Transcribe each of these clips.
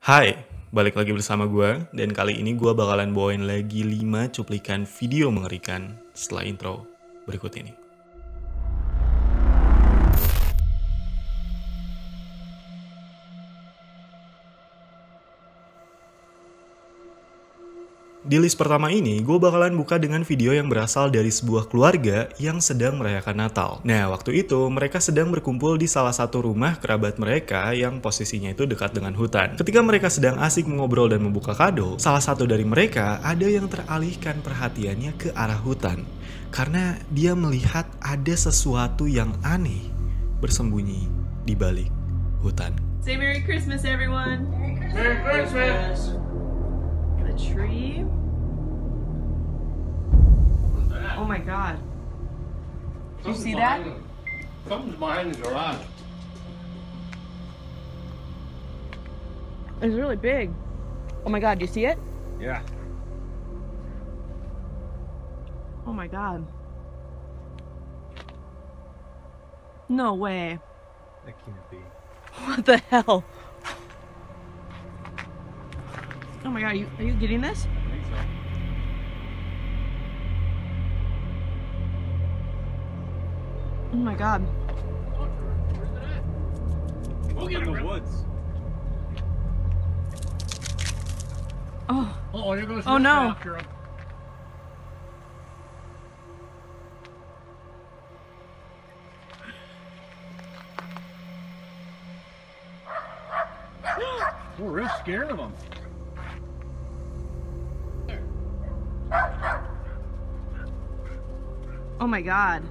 Hai, balik lagi bersama gue, dan kali ini gue bakalan bawain lagi 5 cuplikan video mengerikan setelah intro berikut ini. Di list pertama ini, gue bakalan buka dengan video yang berasal dari sebuah keluarga yang sedang merayakan Natal. Nah, waktu itu mereka sedang berkumpul di salah satu rumah kerabat mereka yang posisinya itu dekat dengan hutan. Ketika mereka sedang asik mengobrol dan membuka kado, salah satu dari mereka ada yang teralihkan perhatiannya ke arah hutan. Karena dia melihat ada sesuatu yang aneh bersembunyi di balik hutan. Say Merry Christmas, everyone. Merry Christmas! The tree. Oh my god. Did you see that? Something's behind the garage. It's really big. Oh my god, do you see it? Yeah. Oh my god. No way. That can't be. What the hell? Oh my god, are you getting this? I think so. Oh my god. Where's it at? We'll get in the woods. Oh, Oh, there goes Oh, your no. tractor. We're real scared of them. oh my god.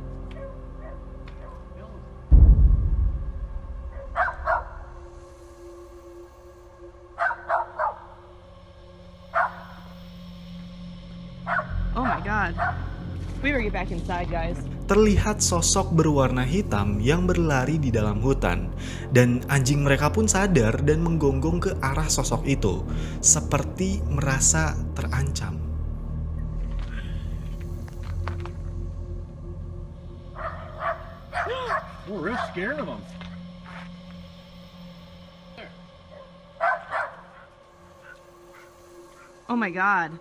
Oh my god. We better get back inside, guys. Terlihat sosok berwarna hitam yang berlari di dalam hutan, dan anjing mereka pun sadar dan menggonggong ke arah sosok itu, seperti merasa terancam. We're real scared of them. Oh my god.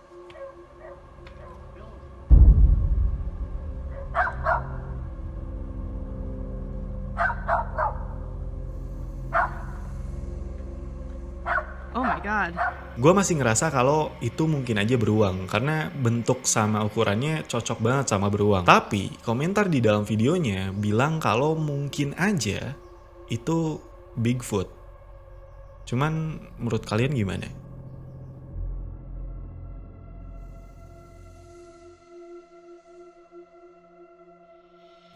Oh my god. Gue masih ngerasa kalau itu mungkin aja beruang, karena bentuk sama ukurannya cocok banget sama beruang. Tapi komentar di dalam videonya bilang kalau mungkin aja itu Bigfoot. Cuman menurut kalian gimana?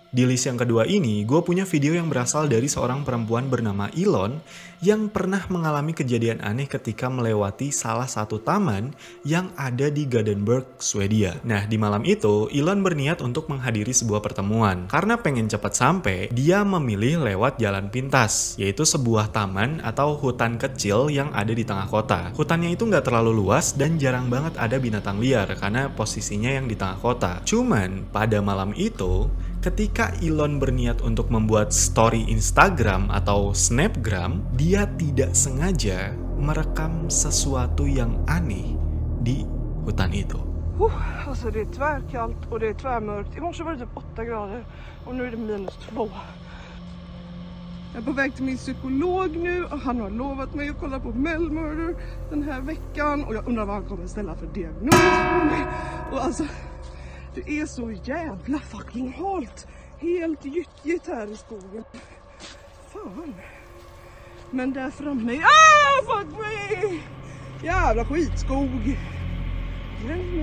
Di list yang kedua ini, gue punya video yang berasal dari seorang perempuan bernama Elon yang pernah mengalami kejadian aneh ketika melewati salah satu taman yang ada di Gothenburg, Swedia. Nah, di malam itu, Elon berniat untuk menghadiri sebuah pertemuan. Karena pengen cepat sampai, dia memilih lewat jalan pintas, yaitu sebuah taman atau hutan kecil yang ada di tengah kota. Hutannya itu nggak terlalu luas dan jarang banget ada binatang liar karena posisinya yang di tengah kota. Cuman, pada malam itu, ketika Elon berniat untuk membuat story Instagram atau Snapgram, dia tidak sengaja merekam sesuatu yang aneh di hutan itu. Alltså det är tvärkallt och det är tvärmörkt. I morse var det typ 8 grader och nu är det -2. Jag är på väg till min psykolog nu och han har lovat mig att kolla på Mel Murder den här veckan och jag undrar vad han kommer ställa för diagnos på mig. Och alltså, det är så jävla fucking halt. Helt gyttjigt här i skogen. Fan. Men där framme... fuck me! Jävla skitskog.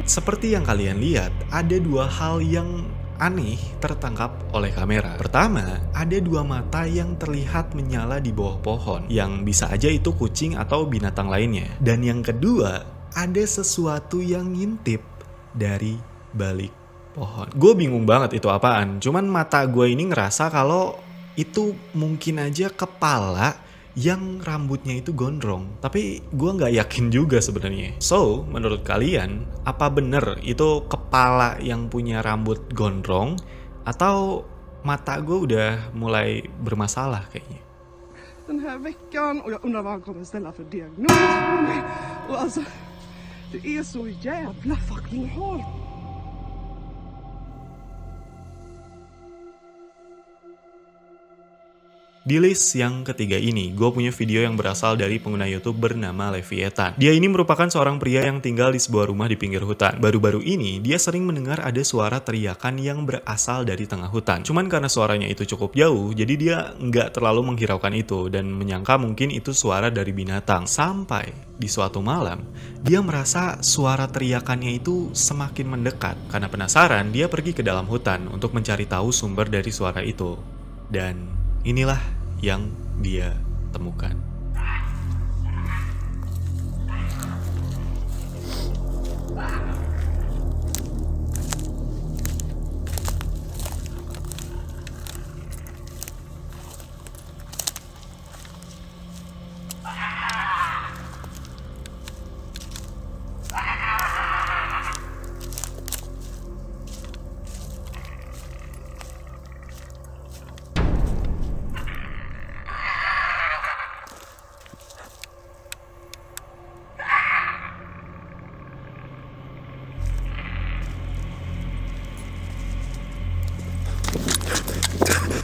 Seperti yang kalian lihat, ada dua hal yang aneh tertangkap oleh kamera. Pertama, ada dua mata yang terlihat menyala di bawah pohon, yang bisa aja itu kucing atau binatang lainnya. Dan yang kedua, ada sesuatu yang ngintip dari balik pohon. Gue bingung banget itu apaan, cuman mata gue ini ngerasa kalau itu mungkin aja kepala yang rambutnya itu gondrong. Tapi gue nggak yakin juga sebenarnya. So, menurut kalian, apa bener itu kepala yang punya rambut gondrong atau mata gue udah mulai bermasalah kayaknya? den här veckan och jag undrar vad han kommer ställa för diagnos på mig. Och alltså, det är så jävla fucking halt. Di list yang ketiga ini, gue punya video yang berasal dari pengguna YouTube bernama Leviathan. Dia ini merupakan seorang pria yang tinggal di sebuah rumah di pinggir hutan. Baru-baru ini, dia sering mendengar ada suara teriakan yang berasal dari tengah hutan. Cuman karena suaranya itu cukup jauh, jadi dia nggak terlalu menghiraukan itu dan menyangka mungkin itu suara dari binatang. Sampai di suatu malam, dia merasa suara teriakannya itu semakin mendekat. Karena penasaran, dia pergi ke dalam hutan untuk mencari tahu sumber dari suara itu. Dan inilah yang dia temukan.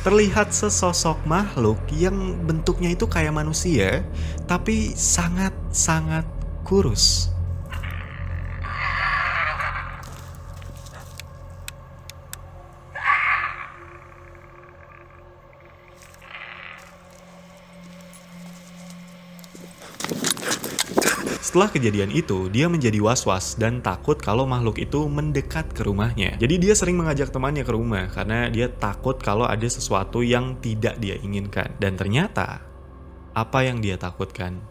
Terlihat sesosok makhluk yang bentuknya itu kayak manusia, tapi sangat-sangat kurus. Setelah kejadian itu, dia menjadi was-was dan takut kalau makhluk itu mendekat ke rumahnya. Jadi dia sering mengajak temannya ke rumah karena dia takut kalau ada sesuatu yang tidak dia inginkan. Dan ternyata, apa yang dia takutkan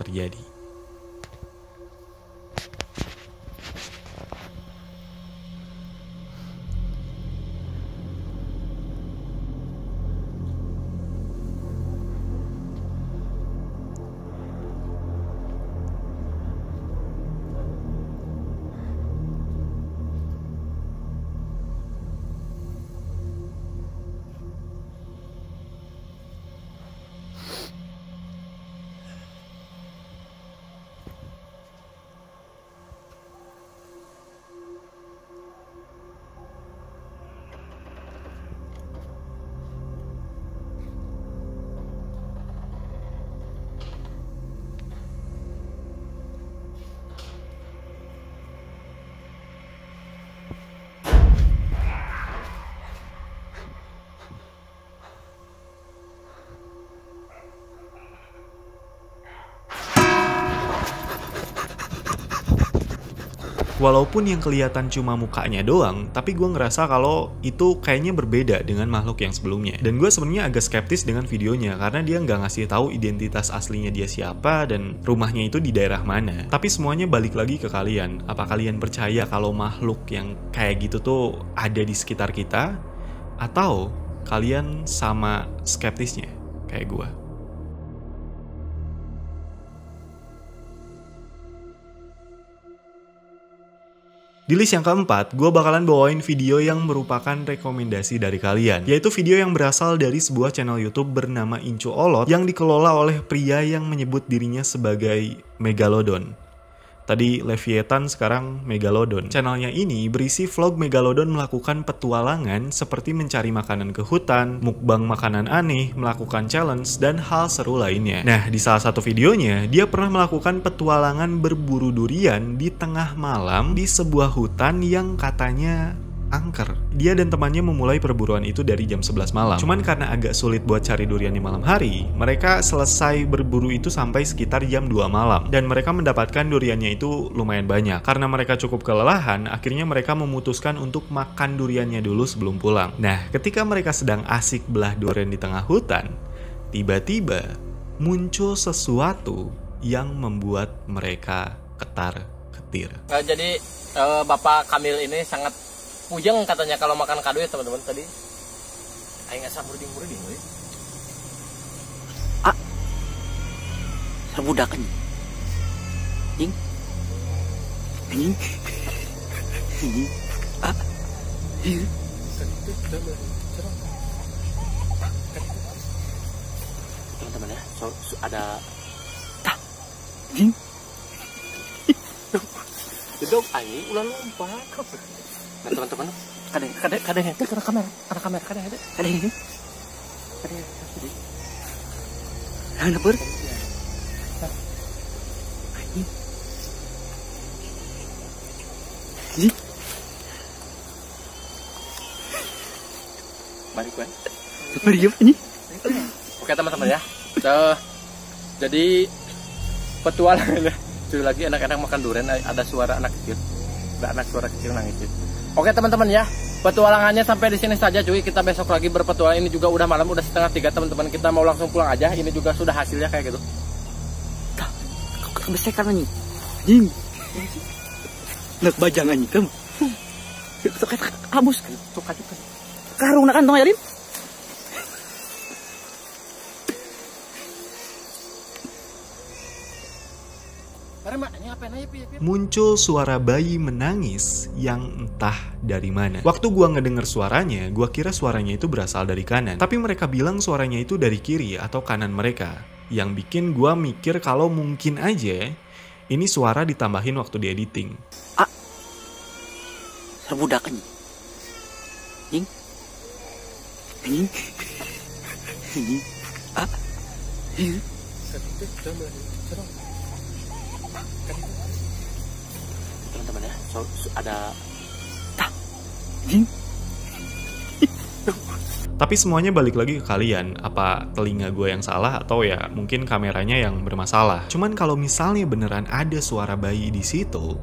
terjadi. Walaupun yang kelihatan cuma mukanya doang, tapi gue ngerasa kalau itu kayaknya berbeda dengan makhluk yang sebelumnya. Dan gue sebenarnya agak skeptis dengan videonya karena dia nggak ngasih tahu identitas aslinya dia siapa dan rumahnya itu di daerah mana. Tapi semuanya balik lagi ke kalian. Apa kalian percaya kalau makhluk yang kayak gitu tuh ada di sekitar kita? Atau kalian sama skeptisnya kayak gue? Di list yang keempat, gue bakalan bawain video yang merupakan rekomendasi dari kalian. Yaitu video yang berasal dari sebuah channel YouTube bernama Incu Olot yang dikelola oleh pria yang menyebut dirinya sebagai Megalodon. Tadi Leviathan, sekarang Megalodon. Channelnya ini berisi vlog Megalodon melakukan petualangan seperti mencari makanan ke hutan, mukbang makanan aneh, melakukan challenge, dan hal seru lainnya. Nah, di salah satu videonya, dia pernah melakukan petualangan berburu durian di tengah malam di sebuah hutan yang katanya angker. Dia dan temannya memulai perburuan itu dari jam 11 malam. Cuman karena agak sulit buat cari durian di malam hari, mereka selesai berburu itu sampai sekitar jam 2 malam. Dan mereka mendapatkan duriannya itu lumayan banyak. Karena mereka cukup kelelahan, akhirnya mereka memutuskan untuk makan duriannya dulu sebelum pulang. Nah, ketika mereka sedang asik belah durian di tengah hutan, tiba-tiba muncul sesuatu yang membuat mereka ketar-ketir. Jadi Bapak Kamil ini sangat pujeng katanya kalau makan kado ya teman-teman tadi. Aing asa muruding-muruding we. Ah. Sabudak anjing. Anjing. Anjing. Anjing. Ah. teman-teman ya. Ada Jing. Dedok anjing ulah lompat. Nah teman-teman, kadang ada kamera, kadang ada. Ada ini. Ada ber. Jing. Balik gue. Beri apa ini? Oke teman-teman ya. Jadi petualangannya cuy lagi anak-anak makan durian, ada suara anak kecil. Ada suara kecil nangis. Oke teman-teman ya. Petualangannya sampai di sini saja cuy. Kita besok lagi berpetualang. Ini juga udah malam, udah 2:30 teman-teman. Kita mau langsung pulang aja. Ini juga sudah hasilnya kayak gitu. Tah, kau kebesekan ini. Jing. Nak bajangan ini kamu. Kata habus kan. Suka juga. Karung nak kantong Yalin. Muncul suara bayi menangis yang entah dari mana. Waktu gua ngedenger suaranya, gua kira suaranya itu berasal dari kanan. Tapi mereka bilang suaranya itu dari kiri atau kanan mereka. Yang bikin gua mikir kalau mungkin aja ini suara ditambahin waktu di editing. Serbudak ini. Jing. Jing. Jing. Jing. Teman-teman ya, ada Jing. Tapi semuanya balik lagi ke kalian. Apa telinga gue yang salah atau ya mungkin kameranya yang bermasalah. Cuman kalau misalnya beneran ada suara bayi di situ,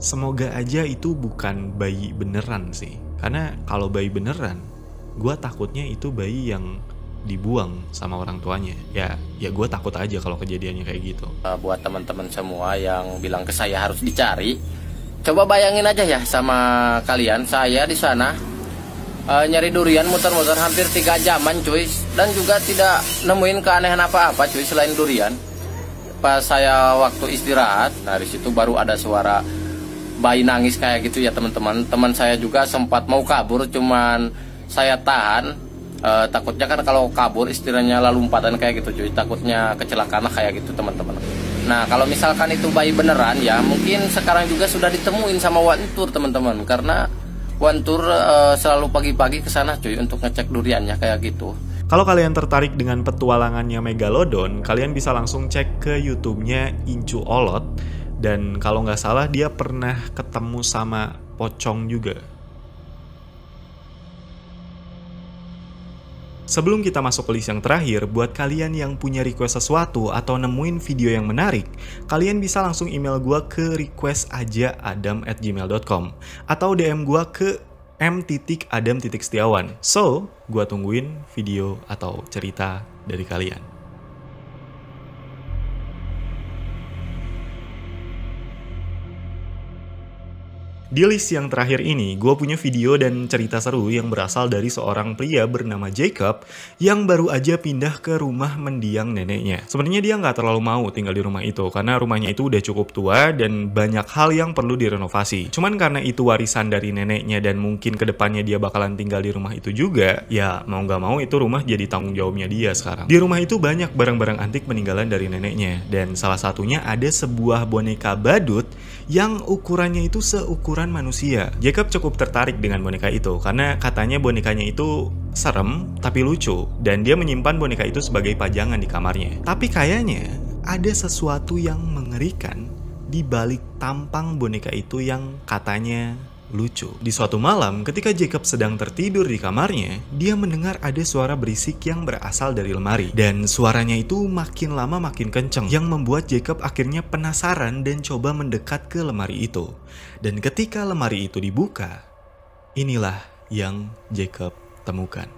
semoga aja itu bukan bayi beneran sih. Karena kalau bayi beneran, gue takutnya itu bayi yang dibuang sama orang tuanya. Ya gue takut aja kalau kejadiannya kayak gitu. Buat teman-teman semua yang bilang ke saya harus dicari, coba bayangin aja ya sama kalian, saya di sana nyari durian muter-muter hampir 3 jaman cuy, dan juga tidak nemuin keanehan apa-apa cuy selain durian. Pas saya waktu istirahat, nah di situ baru ada suara bayi nangis kayak gitu ya teman-teman. Teman saya juga sempat mau kabur, cuman saya tahan. Takutnya kan kalau kabur istilahnya lalu lompatan kayak gitu cuy, takutnya kecelakaan kayak gitu teman-teman. Nah kalau misalkan itu bayi beneran ya mungkin sekarang juga sudah ditemuin sama Wantur teman-teman, karena Wantur selalu pagi-pagi ke sana cuy untuk ngecek duriannya kayak gitu. Kalau kalian tertarik dengan petualangannya Megalodon, kalian bisa langsung cek ke YouTube-nya Incu Olot. Dan kalau nggak salah dia pernah ketemu sama pocong juga. Sebelum kita masuk ke list yang terakhir, buat kalian yang punya request sesuatu atau nemuin video yang menarik, kalian bisa langsung email gue ke requestajaadam@gmail.com atau DM gue ke m.adam.setiawan. So, gue tungguin video atau cerita dari kalian. Di list yang terakhir ini, gue punya video dan cerita seru yang berasal dari seorang pria bernama Jacob yang baru aja pindah ke rumah mendiang neneknya. Sebenarnya dia nggak terlalu mau tinggal di rumah itu karena rumahnya itu udah cukup tua dan banyak hal yang perlu direnovasi. Cuman karena itu warisan dari neneknya dan mungkin kedepannya dia bakalan tinggal di rumah itu juga, ya mau nggak mau itu rumah jadi tanggung jawabnya dia sekarang. Di rumah itu banyak barang-barang antik peninggalan dari neneknya dan salah satunya ada sebuah boneka badut yang ukurannya itu seukuran manusia. Jacob cukup tertarik dengan boneka itu karena katanya bonekanya itu serem tapi lucu dan dia menyimpan boneka itu sebagai pajangan di kamarnya. Tapi kayaknya ada sesuatu yang mengerikan di balik tampang boneka itu yang katanya lucu. Di suatu malam, ketika Jacob sedang tertidur di kamarnya, dia mendengar ada suara berisik yang berasal dari lemari. Dan suaranya itu makin lama makin kenceng, yang membuat Jacob akhirnya penasaran dan coba mendekat ke lemari itu. Dan ketika lemari itu dibuka, inilah yang Jacob temukan.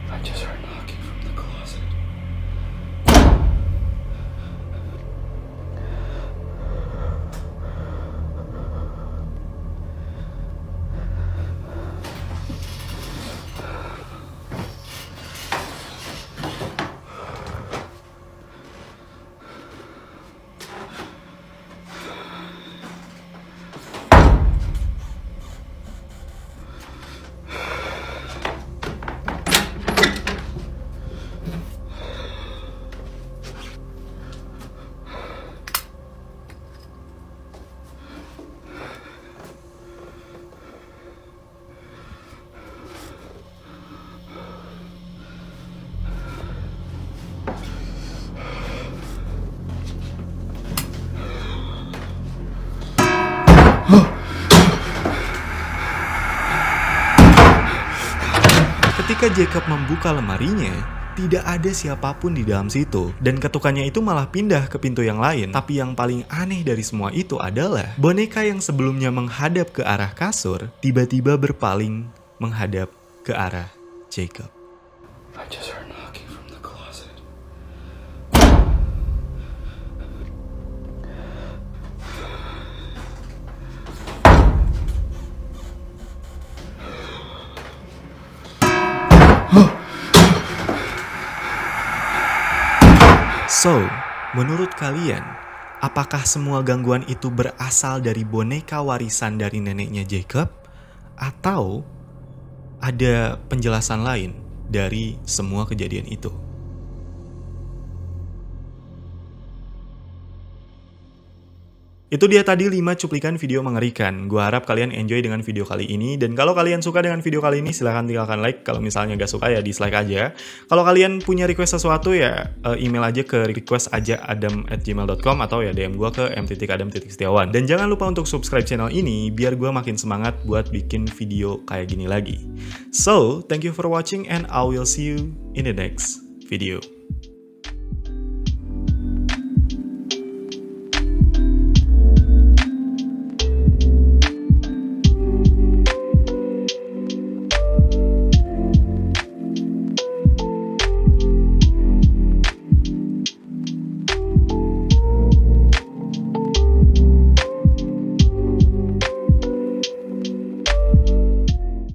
I just heard knocking from the closet. Ketika Jacob membuka lemarinya, tidak ada siapapun di dalam situ. Dan ketukannya itu malah pindah ke pintu yang lain. Tapi yang paling aneh dari semua itu adalah boneka yang sebelumnya menghadap ke arah kasur, tiba-tiba berpaling menghadap ke arah Jacob. I just heard knocking from the closet. So, menurut kalian, apakah semua gangguan itu berasal dari boneka warisan dari neneknya Jacob? Atau ada penjelasan lain dari semua kejadian itu? Itu dia tadi 5 cuplikan video mengerikan. Gua harap kalian enjoy dengan video kali ini. Dan kalau kalian suka dengan video kali ini, silahkan tinggalkan like. Kalau misalnya gak suka ya dislike aja. Kalau kalian punya request sesuatu ya email aja ke requestajaadam@gmail.com atau ya DM gua ke m.adam.setiawan. Dan jangan lupa untuk subscribe channel ini biar gua makin semangat buat bikin video kayak gini lagi. So, thank you for watching and I will see you in the next video.